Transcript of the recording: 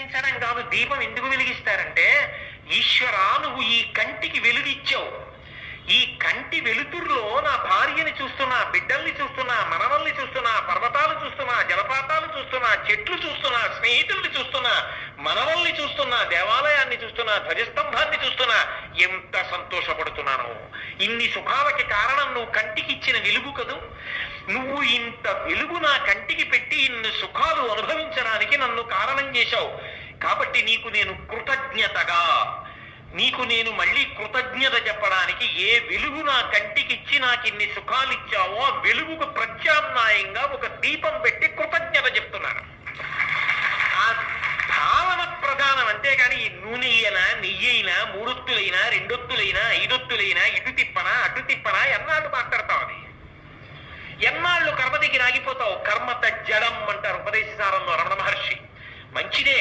వెలిగించడం కాదు. దీపం ఎందుకు వెలిగిస్తారంటే, ఈశ్వరా నువ్వు ఈ కంటికి వెలుగిచ్చావు, ఈ కంటి వెలుతురులో నా భార్యని చూస్తున్నా, బిడ్డల్ని చూస్తున్నా, మనవల్ని చూస్తున్నా, పర్వతాలు చూస్తున్నా, జలపాతాలు చూస్తున్నా, చెట్లు చూస్తున్నా, స్నేహితుల్ని చూస్తున్నా, మనవల్ని చూస్తున్నా, దేవాలయాన్ని చూస్తున్నా, ధ్వజస్తంభాన్ని చూస్తున్నా, ఎంత సంతోషపడుతున్నాను. ఇన్ని సుఖాలకి కారణం నువ్వు కంటికి ఇచ్చిన వెలుగు కదూ. నువ్వు ఇంత వెలుగు నా కంటికి పెట్టి ఇన్ని సుఖాలు అనుభవించడానికి నన్ను కారణం చేశావు. కాబట్టి నీకు నేను కృతజ్ఞతగా, నీకు నేను మళ్ళీ కృతజ్ఞత చెప్పడానికి, ఏ వెలుగు నా కంటికిచ్చి నాకు ఇన్ని సుఖాలు ఇచ్చావో ఆ వెలుగుకు ప్రత్యామ్నాయంగా ఒక దీపం పెట్టి కృతజ్ఞత చెప్తున్నాను. ఆ భావన ప్రధానం. అంతేగాని ఈ నూనె అయినా, నెయ్యి అయినా, మూడొత్తులైనా, రెండొత్తులైనా, ఐదొత్తులైనా, ఇటు తిప్పనా అటు తిప్పనా ఎన్నాళ్ళు మాట్లాడతావు? అది ఎన్నాళ్ళు కర్మ దగ్గర ఆగిపోతావు. కర్మ తజ్జడం అంటారు ఉపదేశ సారంలో రమణ మహర్షి. మంచిదే,